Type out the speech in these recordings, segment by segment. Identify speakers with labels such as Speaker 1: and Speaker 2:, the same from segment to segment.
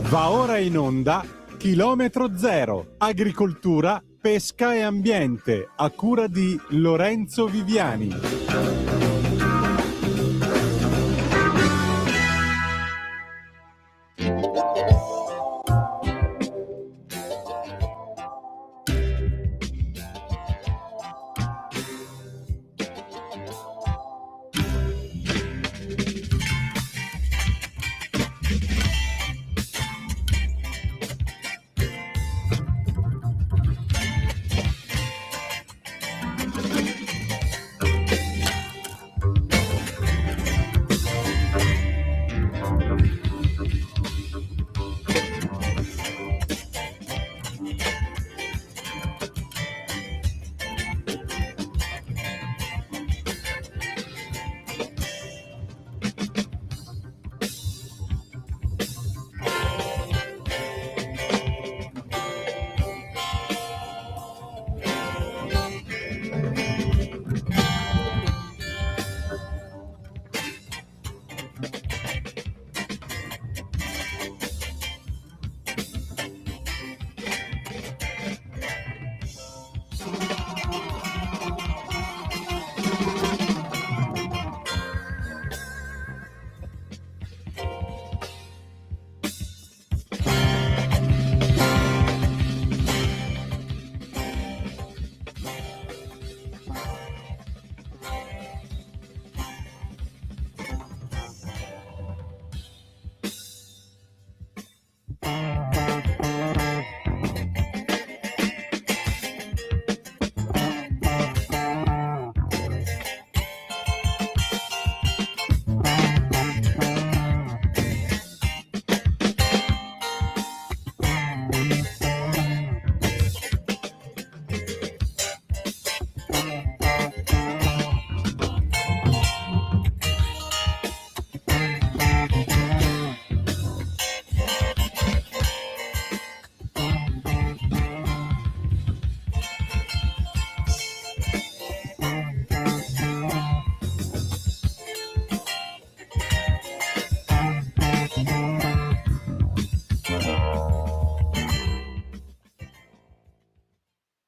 Speaker 1: Va ora in onda Chilometro Zero, agricoltura, pesca e ambiente, a cura di Lorenzo Viviani.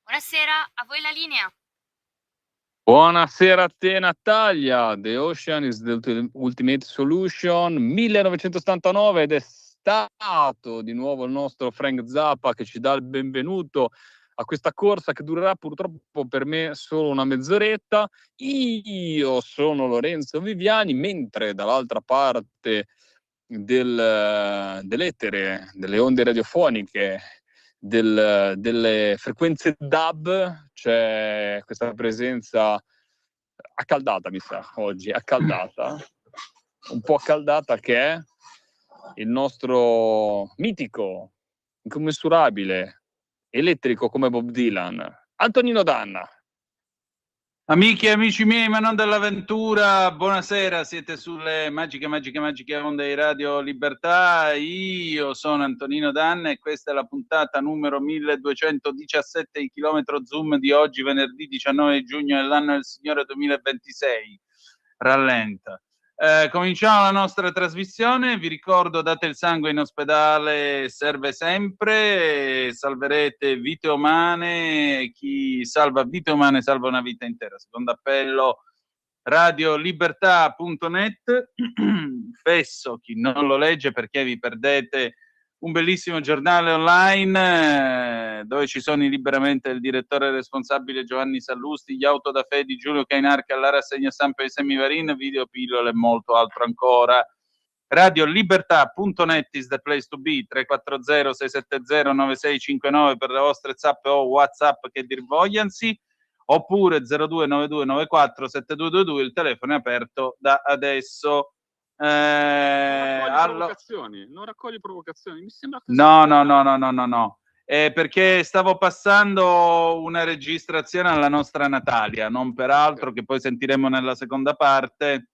Speaker 2: Buonasera, a voi la linea.
Speaker 3: Buonasera a te Natalia, The Ocean is the Ultimate Solution, 1979, ed è stato di nuovo il nostro Frank Zappa che ci dà il benvenuto a questa corsa che durerà purtroppo per me solo una mezz'oretta. Io sono Lorenzo Viviani, mentre dall'altra parte dell'etere, delle onde radiofoniche, delle frequenze DAB, c'è questa presenza accaldata, mi sa, oggi, accaldata, un po' accaldata, che è il nostro mitico, incommensurabile, elettrico come Bob Dylan, Antonino Danna.
Speaker 4: Amiche e amici miei, ma non dell'avventura, buonasera, siete sulle magiche onde di Radio Libertà. Io sono Antonino Danna e questa è la puntata numero 1217 di Chilometro Zoom di oggi, venerdì 19 giugno dell'anno del Signore 2026. Rallenta. Cominciamo la nostra trasmissione. Vi ricordo, date il sangue in ospedale, serve sempre, salverete vite umane, chi salva vite umane salva una vita intera. Secondo appello, radiolibertà.net. Fesso, chi non lo legge perché vi perdete un bellissimo giornale online dove ci sono liberamente il direttore responsabile Giovanni Sallusti, gli auto da fe di Giulio Cainarca, la rassegna stampa di Semivarin, video pillole e molto altro ancora. Radiolibertà.net is the place to be. 340 670 9659 per le vostre zap o WhatsApp che dir vogliansi, oppure 029294 7222, il telefono è aperto da adesso.
Speaker 3: Non raccogli provocazioni, mi sembra che
Speaker 4: No. Perché stavo passando una registrazione alla nostra Natalia, non per altro, che poi sentiremo nella seconda parte,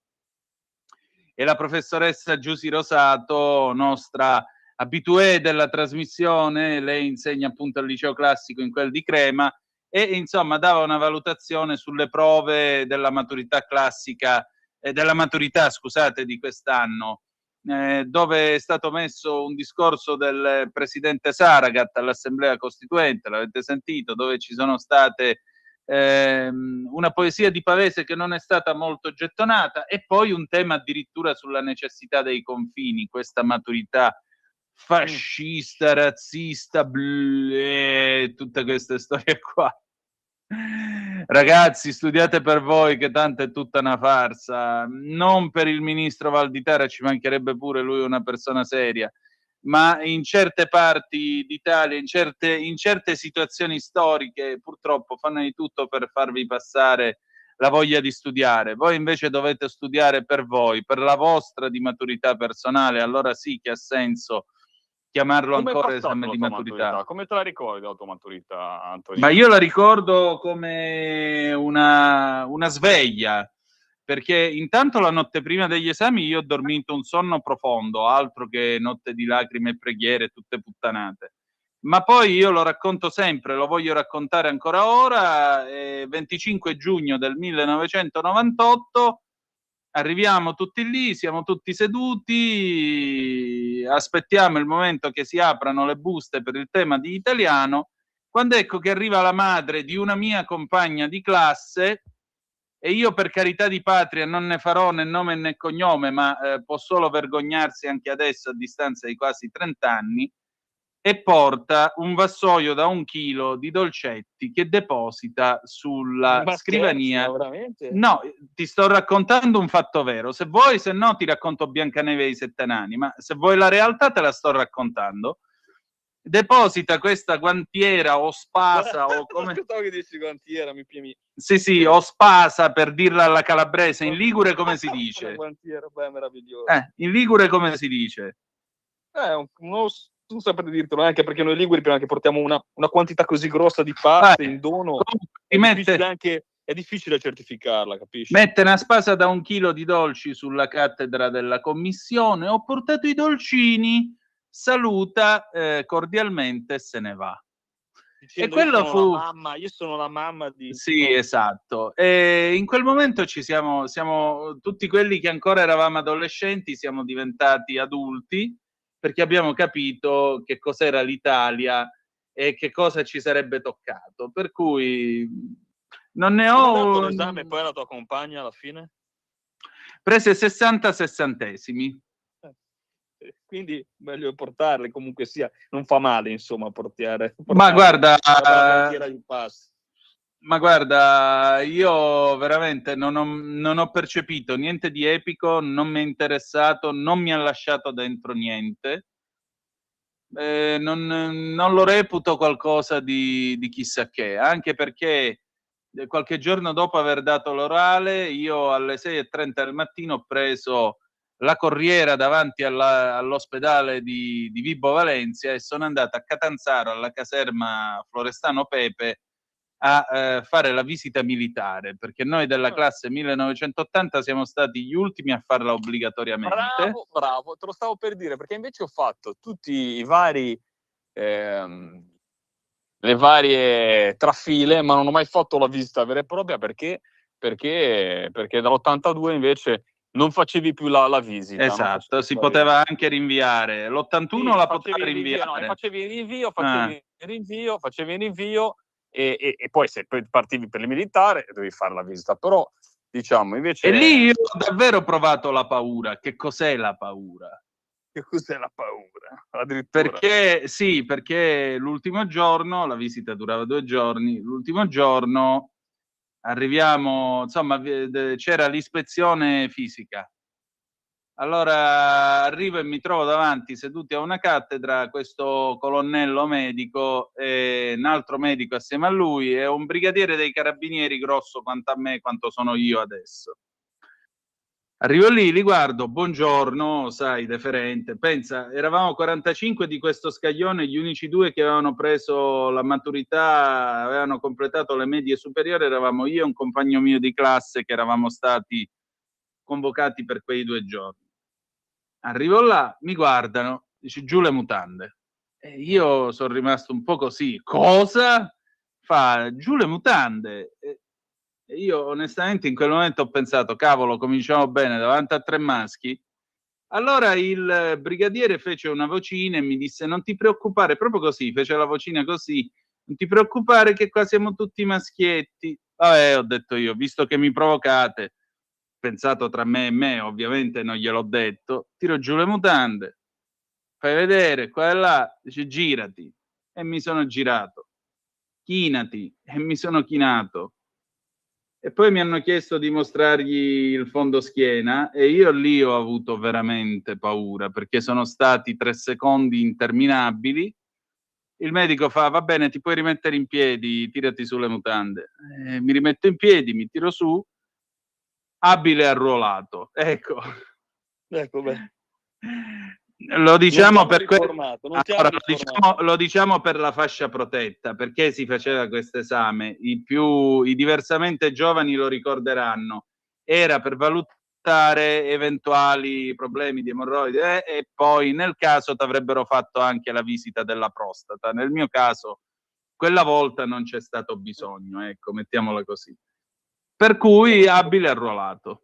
Speaker 4: e la professoressa Giusy Rosato, nostra abituée della trasmissione, lei insegna appunto al liceo classico in quel di Crema, e insomma dava una valutazione sulle prove della maturità classica, della maturità, scusate, di quest'anno. dove è stato messo un discorso del presidente Saragat all'Assemblea Costituente, l'avete sentito, dove ci sono state una poesia di Pavese che non è stata molto gettonata, e poi un tema addirittura sulla necessità dei confini, questa maturità fascista, razzista, tutte queste storie qua. Ragazzi, studiate per voi, che tanto è tutta una farsa. Non per il ministro Valditara, ci mancherebbe pure, lui è una persona seria, ma in certe parti d'Italia, in certe situazioni storiche, purtroppo fanno di tutto per farvi passare la voglia di studiare. Voi invece dovete studiare per voi, per la vostra di maturità personale. Allora sì che ha senso chiamarlo ancora esame di maturità.
Speaker 3: Come te la ricordi la tua maturità, Antonino?
Speaker 4: Ma io la ricordo come una sveglia, perché intanto la notte prima degli esami io ho dormito un sonno profondo, altro che notte di lacrime e preghiere, tutte puttanate. Ma poi io lo racconto sempre, lo voglio raccontare ancora ora, 25 giugno del 1998, arriviamo tutti lì, siamo tutti seduti, aspettiamo il momento che si aprano le buste per il tema di italiano, quando ecco che arriva la madre di una mia compagna di classe, e io per carità di patria non ne farò né nome né cognome, ma può solo vergognarsi anche adesso a distanza di quasi 30 anni, e porta un vassoio da 1 chilo di dolcetti che deposita sulla scrivania.
Speaker 3: Veramente?
Speaker 4: No, ti sto raccontando un fatto vero. Se vuoi, se no, ti racconto Biancaneve e i 7 nani, ma se vuoi la realtà te la sto raccontando. Deposita questa guantiera o spasa o come...
Speaker 3: Aspettavo che dici guantiera, mi piemi.
Speaker 4: Sì, o spasa, per dirla alla calabrese. In Ligure come si dice?
Speaker 3: Guantiera, beh, meraviglioso.
Speaker 4: In Ligure come si dice?
Speaker 3: Non saprei dirtelo, anche perché noi liguri prima che portiamo una quantità così grossa di paste in dono, è difficile certificarla, capisci?
Speaker 4: Mette una spasa da 1 chilo di dolci sulla cattedra della commissione, ho portato i dolcini, saluta cordialmente e se ne va.
Speaker 3: Dicendo, e quello fu... io sono la mamma di...
Speaker 4: Sì, esatto. E in quel momento siamo tutti quelli che ancora eravamo adolescenti, siamo diventati adulti, perché abbiamo capito che cos'era l'Italia e che cosa ci sarebbe toccato. Per cui non ne ho...
Speaker 3: Come è andato l'esame poi la tua compagna alla fine?
Speaker 4: Prese 60 sessantesimi.
Speaker 3: Quindi meglio portarle, comunque sia, non fa male, insomma, portare
Speaker 4: ma guarda,
Speaker 3: di pass.
Speaker 4: Ma guarda, io veramente non ho percepito niente di epico, non mi è interessato, non mi ha lasciato dentro niente. Non lo reputo qualcosa di chissà che, anche perché qualche giorno dopo aver dato l'orale, io alle 6:30 del mattino ho preso la corriera davanti all'ospedale di Vibo Valencia e sono andato a Catanzaro, alla caserma Florestano Pepe, a fare la visita militare, perché noi della classe 1980 siamo stati gli ultimi a farla obbligatoriamente.
Speaker 3: Bravo, te lo stavo per dire, perché invece ho fatto tutti i vari le varie trafile, ma non ho mai fatto la visita vera e propria perché dall'82 invece non facevi più la visita.
Speaker 4: Esatto, si poteva anche rinviare. L'81 la poteva rinviare.
Speaker 3: Facevi il rinvio e poi se partivi per il militare dovevi fare la visita, però diciamo invece...
Speaker 4: E lì io ho davvero provato la paura. Che cos'è la paura?
Speaker 3: Che cos'è la paura?
Speaker 4: Perché l'ultimo giorno, la visita durava 2 giorni, l'ultimo giorno arriviamo, insomma, c'era l'ispezione fisica. Allora arrivo e mi trovo davanti, seduti a una cattedra, questo colonnello medico e un altro medico assieme a lui e un brigadiere dei carabinieri grosso quanto a me, quanto sono io adesso. Arrivo lì, li guardo, buongiorno, sai, deferente. Pensa, eravamo 45 di questo scaglione, gli unici 2 che avevano preso la maturità, avevano completato le medie superiori, eravamo io e un compagno mio di classe che eravamo stati convocati per quei 2 giorni. Arrivo là, mi guardano, dice giù le mutande. E io sono rimasto un po' così. Cosa? Fa giù le mutande. E io onestamente in quel momento ho pensato, cavolo, cominciamo bene davanti a 3 maschi. Allora il brigadiere fece una vocina e mi disse: non ti preoccupare, proprio così, fece la vocina così, non ti preoccupare che qua siamo tutti maschietti. Vabbè, ho detto io, visto che mi provocate, pensato tra me e me, ovviamente non gliel'ho detto, tiro giù le mutande, fai vedere, qua e là, dice girati, e mi sono girato, chinati, e mi sono chinato. E poi mi hanno chiesto di mostrargli il fondoschiena e io lì ho avuto veramente paura, perché sono stati 3 secondi interminabili. Il medico fa: va bene, ti puoi rimettere in piedi, tirati su le mutande. Mi rimetto in piedi, mi tiro su, abile arruolato. Ecco.
Speaker 3: Ecco, beh.
Speaker 4: Lo diciamo per
Speaker 3: lo
Speaker 4: diciamo per la fascia protetta, perché si faceva questo esame. I diversamente giovani lo ricorderanno. Era per valutare eventuali problemi di emorroide e poi nel caso ti avrebbero fatto anche la visita della prostata. Nel mio caso quella volta non c'è stato bisogno, ecco, mettiamola così. Per cui abile arruolato.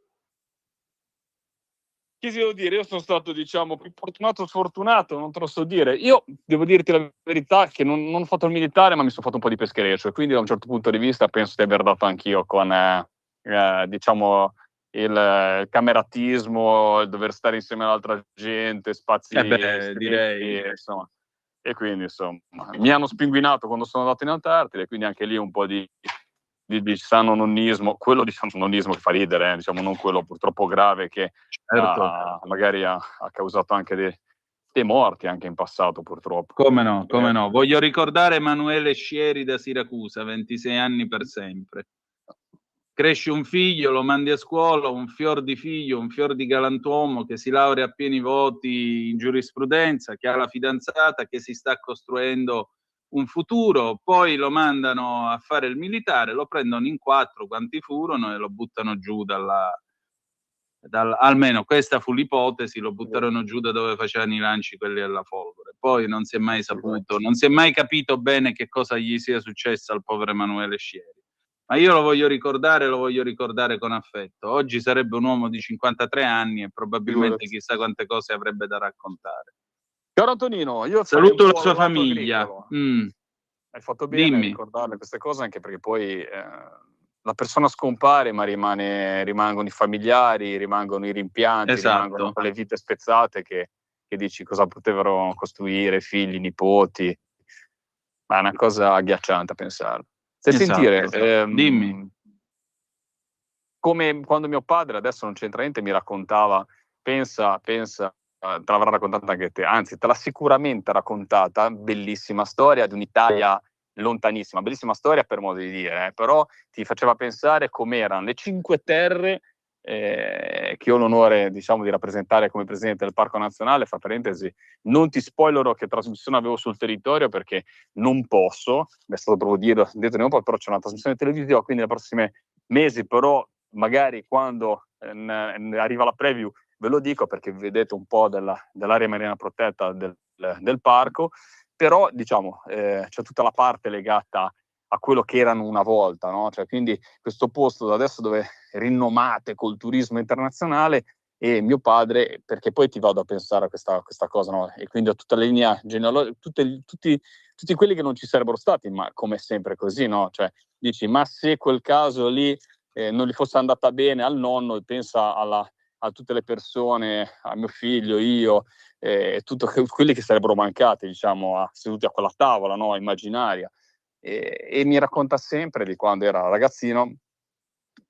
Speaker 3: Che devo dire? Io sono stato, diciamo, più fortunato o sfortunato, non te lo so dire. Io devo dirti la verità che non ho fatto il militare, ma mi sono fatto un po' di peschereccio, e quindi da un certo punto di vista penso di aver dato anch'io con, diciamo, il cameratismo, il dover stare insieme all'altra gente, spazi
Speaker 4: direi.
Speaker 3: insomma. E quindi, insomma, mi hanno spinguinato quando sono andato in Antartide, quindi anche lì un po' di sano nonnismo, quello di sano nonnismo che fa ridere, diciamo, non quello purtroppo grave che
Speaker 4: Certo.
Speaker 3: magari ha causato anche dei morti anche in passato, purtroppo.
Speaker 4: Come no, come no. Voglio ricordare Emanuele Scieri da Siracusa, 26 anni per sempre. Cresce un figlio, lo mandi a scuola, un fior di figlio, un fior di galantuomo che si laurea a pieni voti in giurisprudenza, che ha la fidanzata, che si sta costruendo un futuro, poi lo mandano a fare il militare, lo prendono in 4, quanti furono, e lo buttano giù almeno questa fu l'ipotesi, lo buttarono giù da dove facevano i lanci quelli alla folgore. Poi non si è mai saputo, non si è mai capito bene che cosa gli sia successo al povero Emanuele Scieri. Ma io lo voglio ricordare con affetto. Oggi sarebbe un uomo di 53 anni e probabilmente chissà quante cose avrebbe da raccontare.
Speaker 3: Caro Antonino, io
Speaker 4: saluto la sua famiglia.
Speaker 3: Hai fatto bene a ricordarle queste cose, anche perché poi la persona scompare, ma rimangono i familiari, rimangono i rimpianti, rimangono quelle vite spezzate che dici cosa potevano costruire, figli, nipoti. Ma è una cosa agghiacciante a pensarlo. Sentire,
Speaker 4: dimmi.
Speaker 3: come quando mio padre, adesso non c'entra niente, mi raccontava, pensa, te l'avrà raccontata anche te, anzi te l'ha sicuramente raccontata, bellissima storia di un'Italia lontanissima, bellissima storia per modo di dire, però ti faceva pensare com'erano le Cinque Terre che ho l'onore, diciamo, di rappresentare come presidente del Parco Nazionale. Fra parentesi, non ti spoilerò che trasmissione avevo sul territorio perché non posso, mi è stato proprio detto un po', però c'è una trasmissione televisiva, quindi nei prossimi mesi, però magari quando arriva la preview ve lo dico, perché vedete un po' dell'area marina protetta del parco, però diciamo c'è tutta la parte legata a quello che erano una volta, no? Cioè, quindi questo posto da adesso dove rinomate col turismo internazionale, e mio padre, perché poi ti vado a pensare a questa cosa, no? E quindi a tutta la linea genealogica, tutti quelli che non ci sarebbero stati, ma come sempre così, no? Cioè dici, ma se quel caso lì non gli fosse andata bene al nonno, e pensa a tutte le persone, a mio figlio, io, tutti quelli che sarebbero mancati, diciamo, seduti a quella tavola, no? Immaginaria. E mi racconta sempre di quando era ragazzino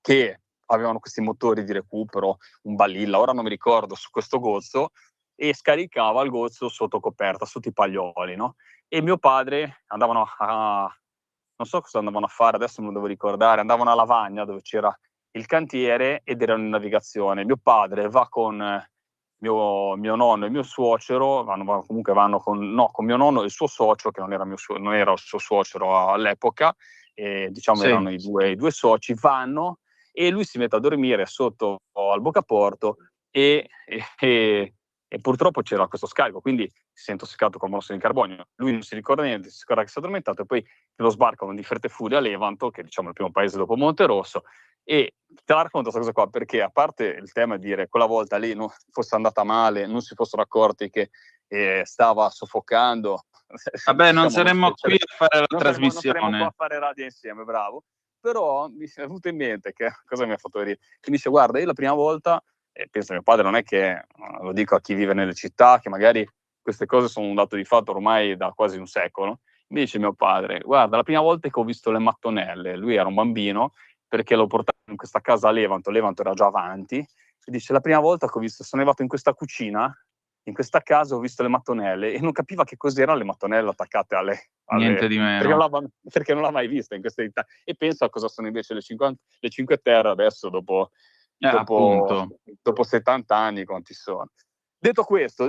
Speaker 3: che avevano questi motori di recupero, un balilla, ora non mi ricordo, su questo gozzo, e scaricava il gozzo sotto coperta, sotto i paglioli, no? E mio padre andavano non so cosa andavano a fare, adesso me lo devo ricordare, andavano a Lavagna dove c'era il cantiere ed erano in navigazione. Mio padre va con mio nonno e mio suocero, vanno con mio nonno e il suo socio, che non era il suo suocero all'epoca, diciamo erano i due soci, vanno e lui si mette a dormire sotto al boccaporto e purtroppo c'era questo scarico, quindi si è intossicato con monossido di carbonio. Lui non si ricorda niente, si ricorda che si è addormentato, e poi lo sbarcano di fretta e furia a Levanto, che diciamo è il primo paese dopo Monterosso, E te la racconto questa cosa qua perché, a parte il tema di dire quella volta lì non fosse andata male, non si fossero accorti che stava soffocando.
Speaker 4: Vabbè, non
Speaker 3: Diciamo,
Speaker 4: saremmo qui a fare la
Speaker 3: non
Speaker 4: trasmissione.
Speaker 3: saremmo qua a fare radio insieme, bravo. Però mi è venuto in mente che cosa mi ha fatto vedere. Mi dice: guarda, io la prima volta, e penso mio padre, non è che lo dico a chi vive nelle città, che magari queste cose sono un dato di fatto ormai da quasi un secolo. Mi dice mio padre: guarda, la prima volta che ho visto le mattonelle, lui era un bambino, perché l'ho portato in questa casa a Levanto era già avanti, e dice: la prima volta che ho visto, sono arrivato in questa cucina, in questa casa, ho visto le mattonelle, e non capiva che cos'erano le mattonelle attaccate
Speaker 4: Niente di meno.
Speaker 3: perché non l'ha mai vista in questa età. E penso a cosa sono invece le 5 Terre adesso, dopo 70 anni, quanti sono. Detto questo,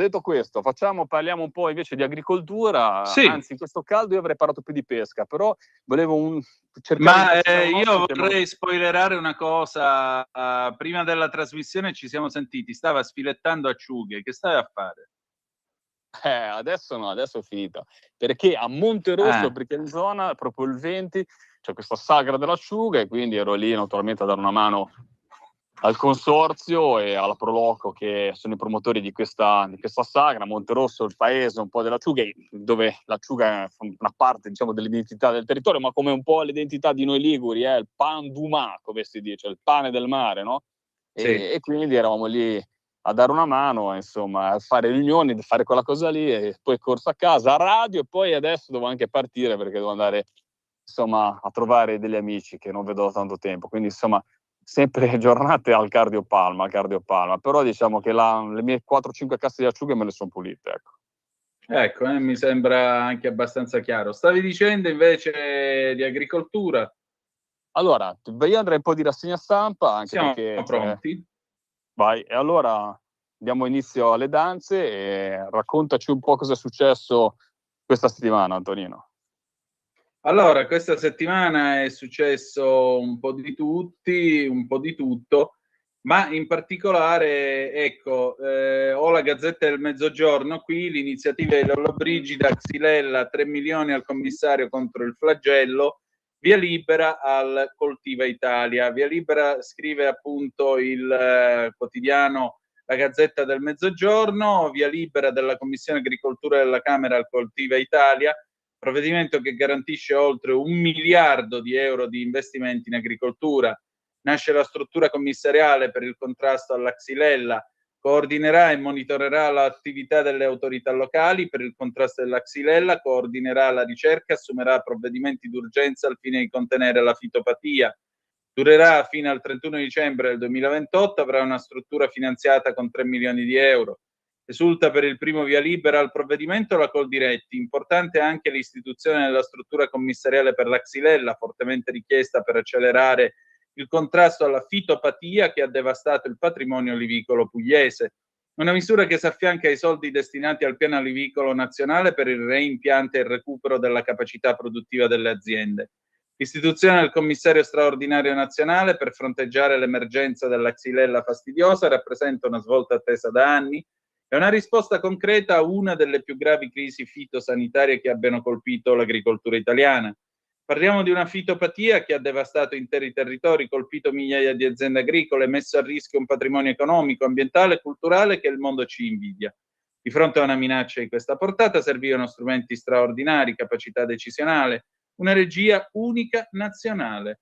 Speaker 3: parliamo un po' invece di agricoltura.
Speaker 4: Sì.
Speaker 3: Anzi, in questo caldo io avrei parlato più di pesca, però volevo cercare di
Speaker 4: io vorrei spoilerare una cosa. Prima della trasmissione ci siamo sentiti, stava sfilettando acciughe. Che stavi a fare?
Speaker 3: Adesso no, adesso è finita. Perché a Monterosso, perché in zona, proprio il 20, c'è questa sagra dell'acciuga, e quindi ero lì naturalmente a dare una mano al consorzio e alla Proloco, che sono i promotori di questa sagra. Monterosso, il paese un po' dell'acciuga, dove l'acciuga è una parte, diciamo, dell'identità del territorio, ma come un po' l'identità di noi liguri, è il pan du mar, come si dice, il pane del mare, no?
Speaker 4: Sì.
Speaker 3: E quindi eravamo lì a dare una mano, insomma, a fare riunioni, a fare quella cosa lì, e poi corso a casa, a radio, e poi adesso devo anche partire perché devo andare, insomma, a trovare degli amici che non vedo da tanto tempo, quindi insomma sempre giornate al cardiopalma, però diciamo che le mie 4-5 casse di acciughe me le sono pulite,
Speaker 4: ecco, mi sembra anche abbastanza chiaro. Stavi dicendo invece di agricoltura?
Speaker 3: Allora, io andrei un po' di rassegna stampa, anche
Speaker 4: Siamo
Speaker 3: perché
Speaker 4: pronti.
Speaker 3: vai, e allora diamo inizio alle danze e raccontaci un po' cosa è successo questa settimana, Antonino.
Speaker 4: Allora, questa settimana è successo un po' di tutti, un po' di tutto, ma in particolare, ecco, ho la Gazzetta del Mezzogiorno qui, l'iniziativa di Lollobrigida, Xylella, 3 milioni al commissario contro il flagello, via libera al Coltiva Italia. Via libera scrive appunto il quotidiano La Gazzetta del Mezzogiorno, via libera della Commissione Agricoltura della Camera al Coltiva Italia, provvedimento che garantisce oltre 1 miliardo di euro di investimenti in agricoltura. Nasce la struttura commissariale per il contrasto alla Xylella, coordinerà e monitorerà l'attività delle autorità locali per il contrasto della Xylella, coordinerà la ricerca, assumerà provvedimenti d'urgenza al fine di contenere la fitopatia. Durerà fino al 31 dicembre del 2028, avrà una struttura finanziata con 3 milioni di euro. Risulta per il primo via libera al provvedimento la Coldiretti. Importante anche l'istituzione della struttura commissariale per la Xylella, fortemente richiesta per accelerare il contrasto alla fitopatia che ha devastato il patrimonio olivicolo pugliese. Una misura che si affianca ai soldi destinati al piano olivicolo nazionale per il reimpianto e il recupero della capacità produttiva delle aziende. L'istituzione del commissario straordinario nazionale per fronteggiare l'emergenza della Xylella fastidiosa rappresenta una svolta attesa da anni. È una risposta concreta a una delle più gravi crisi fitosanitarie che abbiano colpito l'agricoltura italiana. Parliamo di una fitopatia che ha devastato interi territori, colpito migliaia di aziende agricole, messo a rischio un patrimonio economico, ambientale e culturale che il mondo ci invidia. Di fronte a una minaccia di questa portata servivano strumenti straordinari, capacità decisionale, una regia unica nazionale.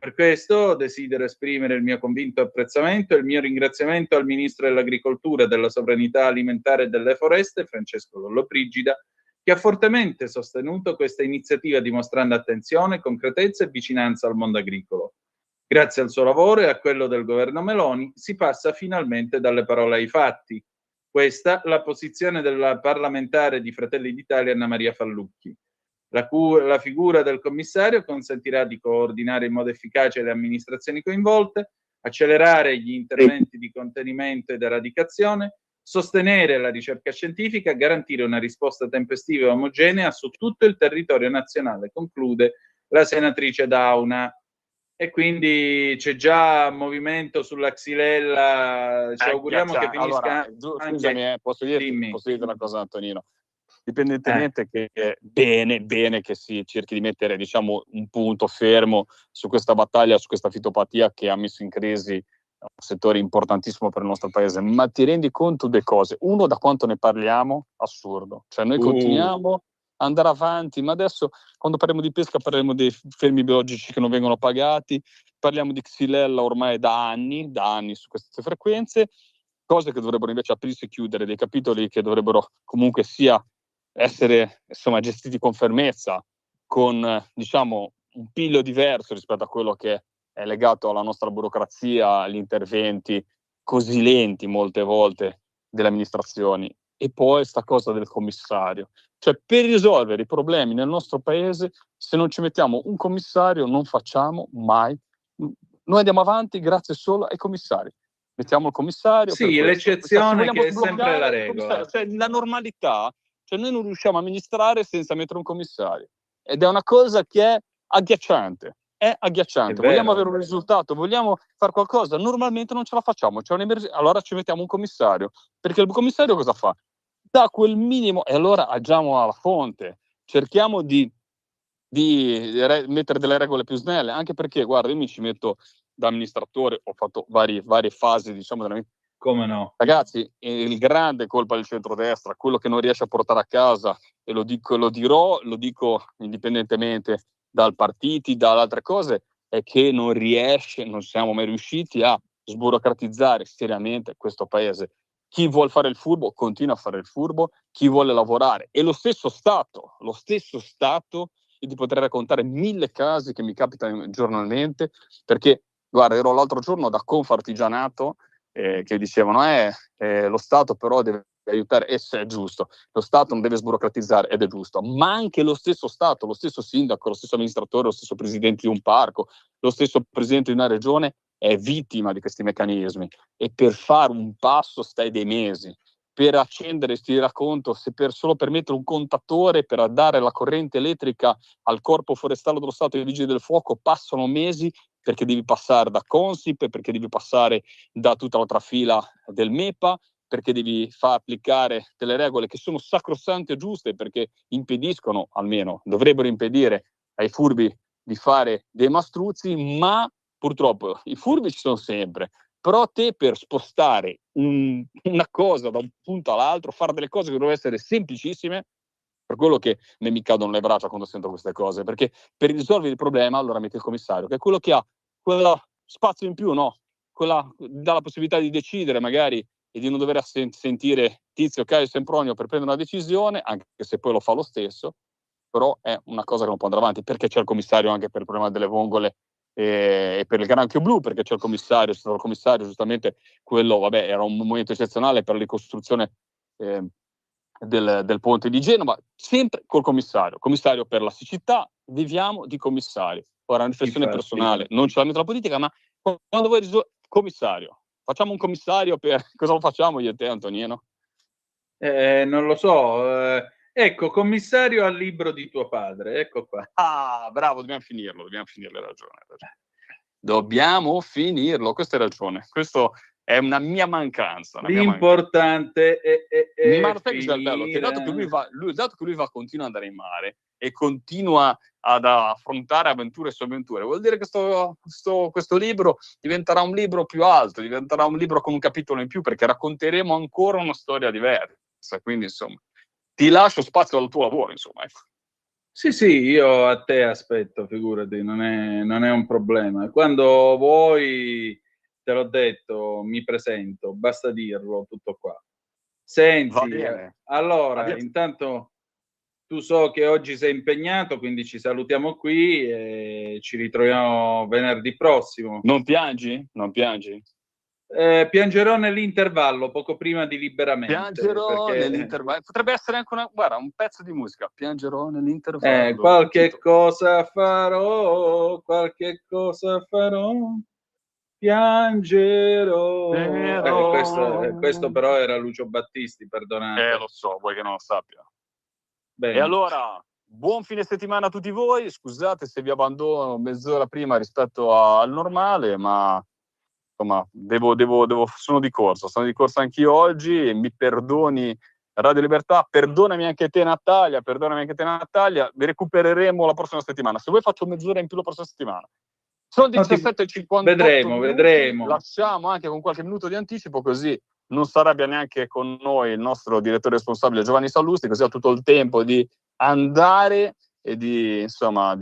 Speaker 4: Per questo desidero esprimere il mio convinto apprezzamento e il mio ringraziamento al Ministro dell'Agricoltura, della Sovranità Alimentare e delle Foreste, Francesco Lollobrigida, che ha fortemente sostenuto questa iniziativa dimostrando attenzione, concretezza e vicinanza al mondo agricolo. Grazie al suo lavoro e a quello del governo Meloni si passa finalmente dalle parole ai fatti. Questa la posizione della parlamentare di Fratelli d'Italia Anna Maria Fallucchi. La figura del commissario consentirà di coordinare in modo efficace le amministrazioni coinvolte, accelerare gli interventi di contenimento ed eradicazione, sostenere la ricerca scientifica, garantire una risposta tempestiva e omogenea su tutto il territorio nazionale, conclude la senatrice Dauna. E quindi c'è già movimento sulla Xylella, ci auguriamo che finisca.
Speaker 3: Allora, scusami, posso dirti una cosa, Antonino? indipendentemente che è bene che si cerchi di mettere, diciamo, un punto fermo su questa battaglia, su questa fitopatia che ha messo in crisi un settore importantissimo per il nostro paese. Ma ti rendi conto delle cose? Uno, da quanto ne parliamo? Assurdo. Cioè noi continuiamo a andare avanti, ma adesso quando parliamo di pesca parliamo dei fermi biologici che non vengono pagati, parliamo di Xylella ormai da anni su queste frequenze, cose che dovrebbero invece aprirsi e chiudere, dei capitoli che dovrebbero comunque sia essere, insomma, gestiti con fermezza, con, diciamo, un piglio diverso rispetto a quello che è legato alla nostra burocrazia, agli interventi così lenti molte volte delle amministrazioni. E poi sta cosa del commissario. Cioè, per risolvere i problemi nel nostro paese, se non ci mettiamo un commissario, non facciamo mai. Noi andiamo avanti grazie solo ai commissari. Mettiamo il commissario.
Speaker 4: Sì,
Speaker 3: per
Speaker 4: l'eccezione che è sempre la regola.
Speaker 3: Cioè, la normalità, cioè noi non riusciamo a amministrare senza mettere un commissario. Ed è una cosa che è agghiacciante. È agghiacciante. Vogliamo avere un risultato, vogliamo fare qualcosa, normalmente non ce la facciamo. C'è un'emergenza, allora ci mettiamo un commissario. Perché il commissario cosa fa? Da quel minimo, e allora agiamo alla fonte. Cerchiamo di mettere delle regole più snelle, anche perché, guarda, io mi ci metto da amministratore, ho fatto varie fasi, diciamo, della mia.
Speaker 4: Come no?
Speaker 3: Ragazzi, il grande colpa del centrodestra, quello che non riesce a portare a casa, e lo dico indipendentemente dal partiti, dalle altre cose, è che non siamo mai riusciti a sburocratizzare seriamente questo paese. Chi vuole fare il furbo continua a fare il furbo, chi vuole lavorare. E lo stesso Stato, io ti potrei raccontare 1000 casi che mi capitano giornalmente, perché, guarda, ero l'altro giorno da Confartigianato, che dicevano lo Stato però deve aiutare, e se è giusto, lo Stato non deve sburocratizzare, ed è giusto, ma anche lo stesso Stato, lo stesso sindaco, lo stesso amministratore, lo stesso presidente di un parco, lo stesso presidente di una regione è vittima di questi meccanismi, e per fare un passo stai dei mesi, per accendere, si tira conto, se solo per mettere un contatore per dare la corrente elettrica al Corpo Forestale dello Stato e ai Vigili del Fuoco passano mesi, perché devi passare da Consip, perché devi passare da tutta l'altra fila del MEPA, perché devi far applicare delle regole che sono sacrosante e giuste, perché impediscono, almeno dovrebbero impedire ai furbi di fare dei mastruzzi, ma purtroppo i furbi ci sono sempre. Però te, per spostare una cosa da un punto all'altro, fare delle cose che devono essere semplicissime, per quello che mi cadono le braccia quando sento queste cose, perché per risolvere il problema allora metti il commissario, che è quello che ha quello spazio in più, no? Dà la possibilità di decidere magari e di non dover sentire Tizio, Caio, Sempronio per prendere una decisione, anche se poi lo fa lo stesso, però è una cosa che non può andare avanti, perché c'è il commissario anche per il problema delle vongole e per il granchio blu, perché c'è il commissario, giustamente quello, vabbè, era un momento eccezionale per la ricostruzione del ponte di Genova, sempre col commissario per la siccità, viviamo di commissari. Ora, una riflessione personale, non ce la metto la politica, ma quando vuoi commissario, facciamo un commissario per cosa lo facciamo io e te, Antonino?
Speaker 4: Non lo so, ecco, commissario al libro di tuo padre, ecco qua.
Speaker 3: Ah, bravo, dobbiamo finirlo, hai ragione. Dobbiamo finirlo, questa è ragione, questo è una mia mancanza.
Speaker 4: L'importante è
Speaker 3: bello, che dato che lui va continua ad andare in mare e continua ad affrontare avventure su avventure, vuol dire che questo libro diventerà un libro più alto, diventerà un libro con un capitolo in più, perché racconteremo ancora una storia diversa. Quindi, insomma, ti lascio spazio al tuo lavoro, insomma.
Speaker 4: Sì, io a te aspetto, figurati, non è un problema. Quando vuoi, te l'ho detto, mi presento, basta dirlo, tutto qua. Senti, allora, intanto tu so che oggi sei impegnato, quindi ci salutiamo qui e ci ritroviamo venerdì prossimo.
Speaker 3: Non piangi?
Speaker 4: Piangerò nell'intervallo, poco prima di Liberamente.
Speaker 3: Piangerò nell'intervallo. Potrebbe essere anche un pezzo di musica. Piangerò nell'intervallo.
Speaker 4: Qualche cosa farò, piangerò. Questo però era Lucio Battisti, perdonate.
Speaker 3: Lo so, vuoi che non lo sappia.
Speaker 4: Bene.
Speaker 3: E allora, buon fine settimana a tutti voi. Scusate se vi abbandono mezz'ora prima rispetto al normale, ma insomma, sono di corsa anch'io oggi, e mi perdoni Radio Libertà, perdonami anche te Natalia, vi recupereremo la prossima settimana. Se vuoi faccio mezz'ora in più la prossima settimana. Sono 17:58.
Speaker 4: Vedremo.
Speaker 3: Lasciamo anche con qualche minuto di anticipo, così non sarebbe neanche con noi il nostro direttore responsabile Giovanni Sallusti, così ha tutto il tempo di andare e di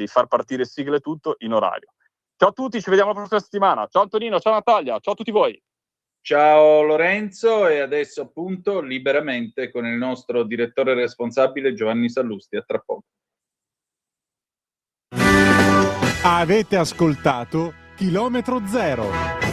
Speaker 3: far partire sigle e tutto in orario. Ciao a tutti, ci vediamo la prossima settimana. Ciao Antonino, ciao Natalia, ciao a tutti voi.
Speaker 4: Ciao Lorenzo, e adesso appunto liberamente con il nostro direttore responsabile Giovanni Sallusti. A tra poco.
Speaker 1: Avete ascoltato Chilometro Zero.